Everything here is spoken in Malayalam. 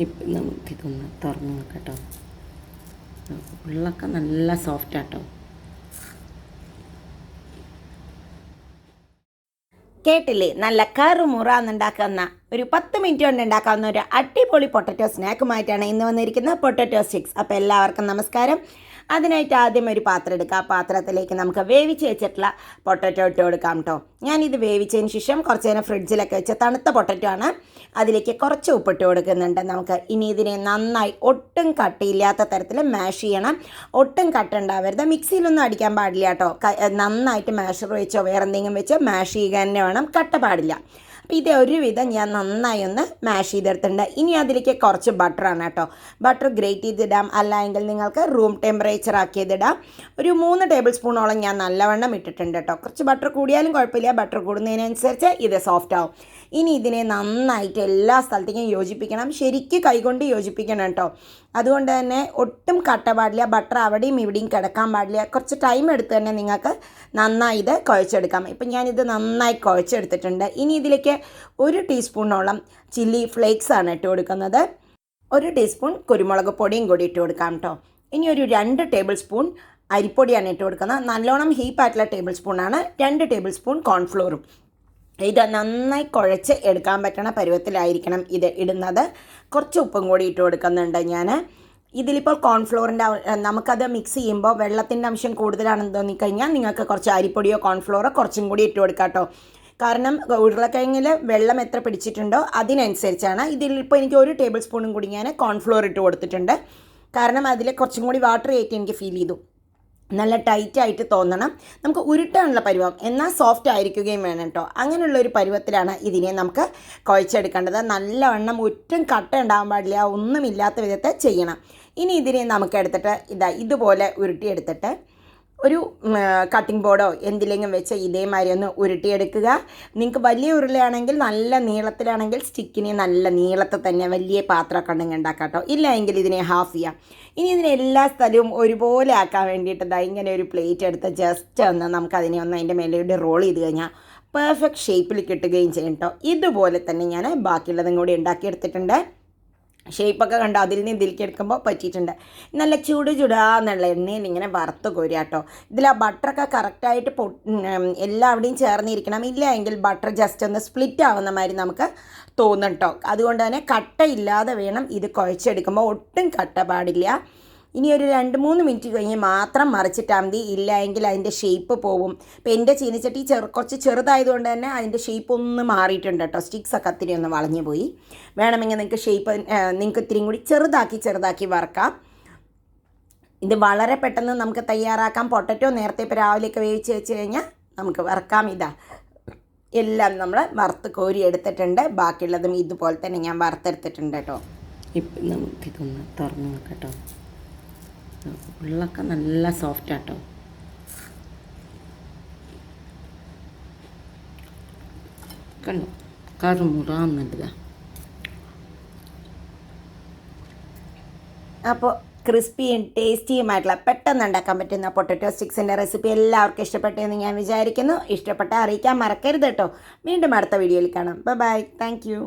ഇപ്പം നമുക്കിതൊന്ന് തുറന്ന് നോക്കട്ടോ. ഉള്ളൊക്കെ നല്ല സോഫ്റ്റാട്ടോ. കേട്ടില്ലേ, നല്ല കറുമുറാന്നുണ്ടാക്കുന്ന ഒരു 10 മിനിറ്റ് കൊണ്ട് ഉണ്ടാക്കാവുന്ന ഒരു അടിപൊളി പൊട്ടറ്റോ സ്നാക്കുമായിട്ടാണ് ഇന്ന് വന്നിരിക്കുന്നത്, പൊട്ടറ്റോ സ്റ്റിക്സ്. അപ്പോൾ എല്ലാവർക്കും നമസ്കാരം. അതിനായിട്ട് ആദ്യം ഒരു പാത്രം എടുക്കുക. ആ പാത്രത്തിലേക്ക് നമുക്ക് വേവിച്ച് വെച്ചിട്ടുള്ള പൊട്ടറ്റോ ഇട്ട് കൊടുക്കാം കേട്ടോ. ഞാനിത് വേവിച്ചതിന് ശേഷം കുറച്ച് നേരം ഫ്രിഡ്ജിലൊക്കെ വെച്ച തണുത്ത പൊട്ടറ്റോ ആണ്. അതിലേക്ക് കുറച്ച് ഉപ്പിട്ട് കൊടുക്കുന്നുണ്ട്. നമുക്ക് ഇനി ഇതിനെ നന്നായി ഒട്ടും കട്ടിയില്ലാത്ത തരത്തിൽ മാഷ് ചെയ്യണം. ഒട്ടും കട്ട ഉണ്ടാവരുത്. മിക്സിയിലൊന്നും അടിക്കാൻ പാടില്ല കേട്ടോ. നന്നായിട്ട് മാഷർ വെച്ചോ വേറെ എന്തെങ്കിലും വെച്ചോ മാഷ് ചെയ്യുക തന്നെ വേണം, കട്ട പാടില്ല. അപ്പോൾ ഇത് ഒരുവിധം ഞാൻ നന്നായി ഒന്ന് മാഷ് ചെയ്തെടുത്തിട്ടുണ്ട്. ഇനി അതിലേക്ക് കുറച്ച് ബട്ടറാണ് കേട്ടോ. ബട്ടർ ഗ്രേറ്റ് ചെയ്തിടാം, അല്ലെങ്കിൽ നിങ്ങൾക്ക് റൂം ടെമ്പറേച്ചർ ആക്കിയതിടാം. ഒരു 3 ടേബിൾ സ്പൂണോളം ഞാൻ നല്ലവണ്ണം ഇട്ടിട്ടുണ്ട് കേട്ടോ. കുറച്ച് ബട്ടർ കൂടിയാലും കുഴപ്പമില്ല, ബട്ടർ കൂടുന്നതിനനുസരിച്ച് ഇത് സോഫ്റ്റ് ആവും. ഇനി ഇതിനെ നന്നായിട്ട് എല്ലാ സ്ഥലത്തേക്കും യോജിപ്പിക്കണം. ശരിക്കും കൈകൊണ്ട് യോജിപ്പിക്കണം കേട്ടോ. അതുകൊണ്ട് തന്നെ ഒട്ടും കട്ട പാടില്ല, ബട്ടർ അവിടെയും ഇവിടെയും കിടക്കാൻ പാടില്ല. കുറച്ച് ടൈം എടുത്ത് തന്നെ നിങ്ങൾക്ക് നന്നായി ഇത് കുഴച്ചെടുക്കാം. ഇപ്പം ഞാനിത് നന്നായി കുഴച്ചെടുത്തിട്ടുണ്ട്. ഇനി ഇതിലേക്ക് 1 ടീസ്പൂണോളം ചില്ലി ഫ്ലേക്സ് ആണ് ഇട്ട് കൊടുക്കുന്നത്. 1 ടീസ്പൂൺ കുരുമുളക് പൊടിയും കൂടി ഇട്ട് കൊടുക്കാം കേട്ടോ. ഇനി ഒരു 2 ടേബിൾ സ്പൂൺ അരിപ്പൊടിയാണ് ഇട്ട് കൊടുക്കുന്നത്. നല്ലോണം ഹീപ്പായിട്ടുള്ള ടേബിൾ സ്പൂണാണ്. 2 ടേബിൾ സ്പൂൺ കോൺഫ്ലോറും. ഇത് നന്നായി കുഴച്ച് എടുക്കാൻ പറ്റണ പരുവത്തിലായിരിക്കണം ഇത് ഇടുന്നത്. കുറച്ച് ഉപ്പും കൂടി ഇട്ട് കൊടുക്കുന്നുണ്ട് ഞാൻ. ഇതിലിപ്പോൾ കോൺഫ്ലോറിൻ്റെ നമുക്കത് മിക്സ് ചെയ്യുമ്പോൾ വെള്ളത്തിൻ്റെ അംശം കൂടുതലാണെന്ന് തോന്നിക്കഴിഞ്ഞാൽ നിങ്ങൾക്ക് കുറച്ച് അരിപ്പൊടിയോ കോൺഫ്ലോറോ കുറച്ചും കൂടി ഇട്ട് കൊടുക്കാം കേട്ടോ. കാരണം ഉരുളക്കിഴങ്ങിൽ വെള്ളം എത്ര പിടിച്ചിട്ടുണ്ടോ അതിനനുസരിച്ചാണ്. ഇതിലിപ്പോൾ എനിക്ക് 1 ടേബിൾ സ്പൂണും കൂടി ഞാൻ കോൺഫ്ലോർ ഇട്ട് കൊടുത്തിട്ടുണ്ട്. കാരണം അതിൽ കുറച്ചും കൂടി വാട്ടർ ആയിട്ട് എനിക്ക് ഫീൽ ചെയ്തു. നല്ല ടൈറ്റായിട്ട് തോന്നണം, നമുക്ക് ഉരുട്ടാനുള്ള പരുവം, എന്നാൽ സോഫ്റ്റ് ആയിരിക്കുകയും വേണം കേട്ടോ. അങ്ങനെയുള്ളൊരു പരുവത്തിലാണ് ഇതിനെ നമുക്ക് കുഴച്ചെടുക്കേണ്ടത്. നല്ലവണ്ണം ഒട്ടും കട്ട ഉണ്ടാകാൻ പാടില്ല, ഒന്നുമില്ലാത്ത വിധത്തിൽ ചെയ്യണം. ഇനി ഇതിനെ നമുക്ക് എടുത്തിട്ട് ഇതുപോലെ ഉരുട്ടിയെടുത്തിട്ട് ഒരു കട്ടിംഗ് ബോർഡോ എന്തിലെങ്കിലും വെച്ച് ഇതേമാതിരി ഒന്ന് ഉരുട്ടിയെടുക്കുക. നിങ്ങൾക്ക് വലിയ ഉരുളയാണെങ്കിൽ നല്ല നീളത്തിലാണെങ്കിൽ സ്റ്റിക്കിനെ നല്ല നീളത്തിൽ തന്നെ വലിയ പാത്രമൊക്കെ ഉണ്ടെങ്കിൽ ഉണ്ടാക്കാം കേട്ടോ. ഇല്ല എങ്കിൽ ഇതിനെ ഹാഫ് ചെയ്യാം. ഇനി ഇതിനെ എല്ലാ സ്ഥലവും ഒരുപോലെ ആക്കാൻ വേണ്ടിയിട്ട് ഇങ്ങനെ ഒരു പ്ലേറ്റ് എടുത്ത് ജസ്റ്റ് ഒന്ന് നമുക്കതിനെ ഒന്ന് അതിൻ്റെ മേലെ റോൾ ചെയ്ത് കഴിഞ്ഞാൽ പെർഫെക്റ്റ് ഷേപ്പിൽ കിട്ടുകയും ചെയ്യും കേട്ടോ. ഇതുപോലെ തന്നെ ഞാൻ ബാക്കിയുള്ളതും കൂടി ഉണ്ടാക്കിയെടുത്തിട്ടുണ്ട്. ഷേപ്പൊക്കെ കണ്ടോ, അതിൽ നിന്ന് ഇതിലേക്ക് എടുക്കുമ്പോൾ പറ്റിയിട്ടുണ്ട്. നല്ല ചുടാന്നുള്ള എണ്ണയിൽ ഇങ്ങനെ വറുത്ത് കോരുക കേട്ടോ. ഇതിൽ ആ ബട്ടറൊക്കെ കറക്റ്റായിട്ട് എല്ലാവിടെയും ചേർന്നിരിക്കണം. ഇല്ല എങ്കിൽ ബട്ടർ ജസ്റ്റ് ഒന്ന് സ്പ്ലിറ്റ് ആവുന്ന മാതിരി നമുക്ക് തോന്നും കേട്ടോ. അതുകൊണ്ട് തന്നെ കട്ടയില്ലാതെ വേണം ഇത് കുഴച്ചെടുക്കുമ്പോൾ, ഒട്ടും കട്ട പാടില്ല. ഇനി ഒരു 2-3 മിനിറ്റ് കഴിഞ്ഞ് മാത്രം മറിച്ചിട്ടാൽ മതി. ഇല്ല എങ്കിൽ അതിൻ്റെ ഷേപ്പ് പോവും. ഇപ്പോൾ എൻ്റെ ചീനിച്ചട്ടി കുറച്ച് ചെറുതായതുകൊണ്ട് തന്നെ അതിൻ്റെ ഷേപ്പ് ഒന്ന് മാറിയിട്ടുണ്ട് കേട്ടോ. സ്റ്റിക്സൊക്കെ ഒത്തിരി ഒന്ന് വളഞ്ഞു പോയി. വേണമെങ്കിൽ നിങ്ങൾക്ക് ഷേപ്പ് നിങ്ങൾക്ക് ഇത്തിരിയും കൂടി ചെറുതാക്കി വറക്കാം. ഇത് വളരെ പെട്ടെന്ന് നമുക്ക് തയ്യാറാക്കാം. പൊട്ടറ്റോ നേരത്തെ ഇപ്പോൾ രാവിലെയൊക്കെ വേവിച്ച് വെച്ച് കഴിഞ്ഞാൽ നമുക്ക് വറക്കാം. എല്ലാം നമ്മൾ വറുത്ത് കോരി എടുത്തിട്ടുണ്ട്. ബാക്കിയുള്ളതും ഇതുപോലെ തന്നെ ഞാൻ വറുത്തെടുത്തിട്ടുണ്ട് കേട്ടോ. ഇപ്പം നമുക്കിതൊന്ന് തുറന്ന് നോക്കട്ടോ. ഉള്ളൊക്കെ നല്ല സോഫ്റ്റാട്ടോ. കണ്ടോ, കറുമുറാന്നുള്ളതാ. അപ്പോൾ ക്രിസ്പിയും ടേസ്റ്റിയുമായിട്ടുള്ള പെട്ടെന്ന് ഉണ്ടാക്കാൻ പറ്റുന്ന പൊട്ടറ്റോ സ്റ്റിക്സിൻ്റെ റെസിപ്പി എല്ലാവർക്കും ഇഷ്ടപ്പെട്ടെന്ന് ഞാൻ വിചാരിക്കുന്നു. ഇഷ്ടപ്പെട്ടാൽ അറിയിക്കാൻ മറക്കരുത് കേട്ടോ. വീണ്ടും അടുത്ത വീഡിയോയിൽ കാണാം. Bye, thank U.